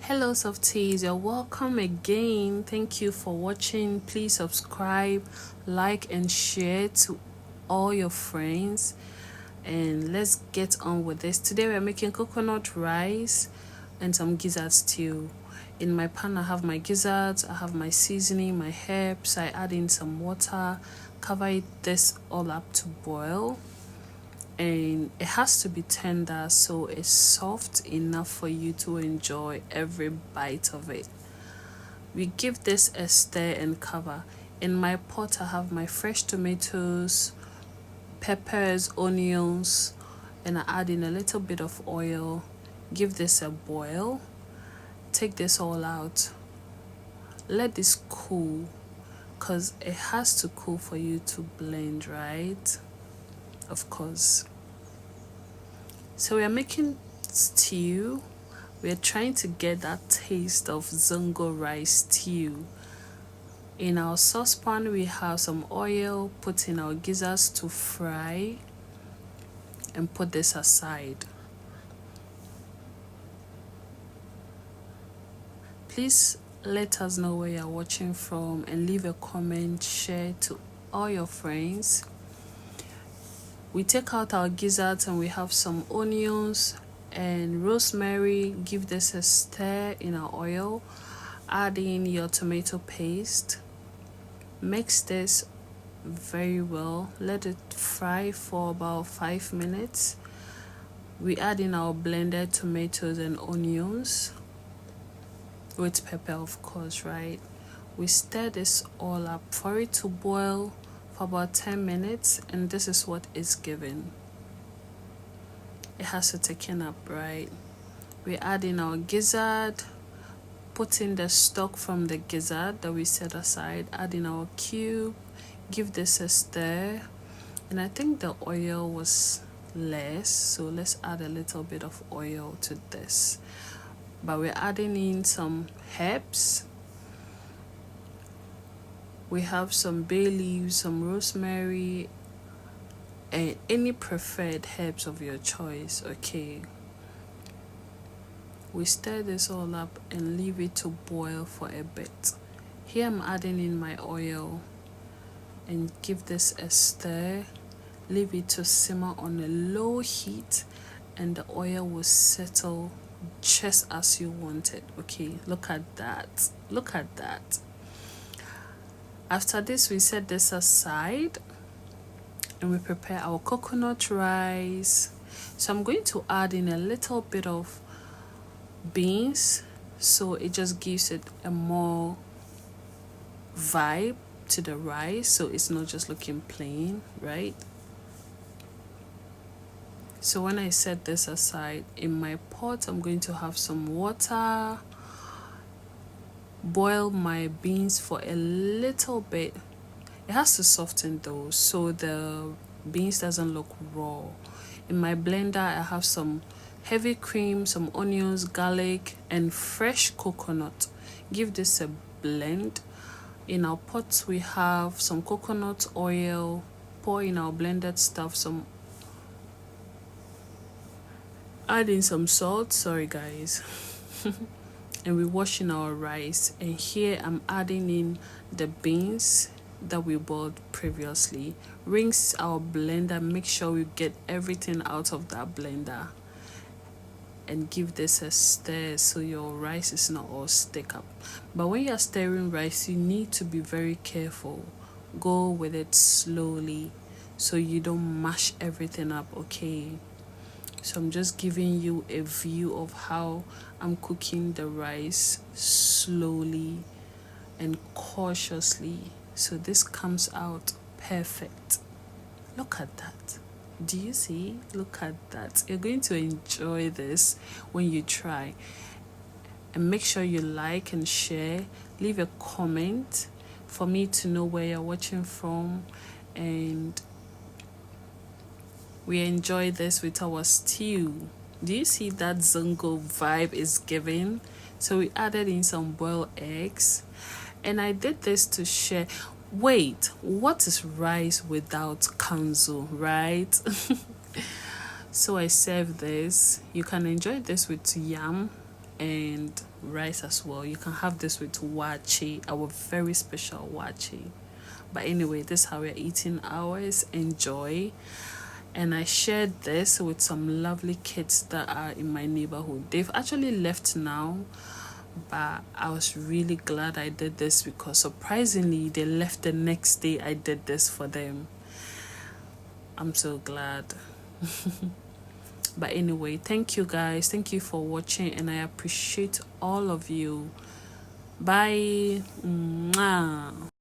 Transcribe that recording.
Hello softies, you're welcome again. Thank you for watching. Please subscribe, like and share to all your friends, and let's get on with this. Today we're making coconut rice and some gizzard stew. In my pan I have my gizzards, I have my seasoning, my herbs. I add in some water, cover this all up to boil, and it has to be tender so it's soft enough for you to enjoy every bite of it. We give this a stir and cover. In my pot I have my fresh tomatoes, peppers, onions, and I add in a little bit of oil. Give this a boil. Take this all out. Let this cool, because it has to cool for you to blend, right? Of course. So we are making stew. We are trying to get that taste of zongo rice stew. In our saucepan we have some oil. Put in our gizzards to fry and put this aside. Please let us know where you're watching from and leave a comment. Share to all your friends. We take out our gizzards and we have some onions and rosemary. Give this a stir in our oil. Add in your tomato paste. Mix this very well. Let it fry for about 5 minutes. We add in our blended tomatoes and onions with pepper, of course, right? We stir this all up for it to boil for about 10 minutes, and this is what it's given. It has to thicken up, right? We add in our gizzard, put in the stock from the gizzard that we set aside, add in our cube, give this a stir, and I think the oil was less, so let's add a little bit of oil to this. But we're adding in some herbs. We have some bay leaves, some rosemary, and any preferred herbs of your choice, okay? We stir this all up and leave it to boil for a bit. Here I'm adding in my oil and give this a stir. Leave it to simmer on a low heat and the oil will settle just as you want it, okay? Look at that. Look at that. After this, we set this aside and we prepare our coconut rice. So I'm going to add in a little bit of beans, so it just gives it a more vibe to the rice, so it's not just looking plain, right? So when I set this aside, in my pot I'm going to have some water. Boil my beans for a little bit. It has to soften though, so the beans doesn't look raw. In my blender I have some heavy cream, some onions, garlic, and fresh coconut. Give this a blend. In our pot we have some coconut oil. Pour in our blended stuff, add in some salt, sorry guys. And we wash in our rice, and here I'm adding in the beans that we boiled previously. Rinse our blender, make sure we get everything out of that blender, and give this a stir so your rice is not all stick up. But when you're stirring rice, you need to be very careful. Go with it slowly so you don't mash everything up, okay? So I'm just giving you a view of how I'm cooking the rice slowly and cautiously, so this comes out perfect. Look at that. Do you see? Look at that. You're going to enjoy this when you try. And make sure you like and share. Leave a comment for me to know where you're watching from, and we enjoy this with our stew. Do you see that zongo vibe is giving? So we added in some boiled eggs, and I did this to share. Wait, what is rice without kanzo, right? So I serve this. You can enjoy this with yam and rice as well. You can have this with wache, our very special wache. But anyway, this is how we're eating ours. Enjoy. And I shared this with some lovely kids that are in my neighborhood. They've actually left now, but I was really glad I did this because surprisingly they left the next day I did this for them. I'm so glad. But anyway, thank you guys, thank you for watching, and I appreciate all of you. Bye. Mwah.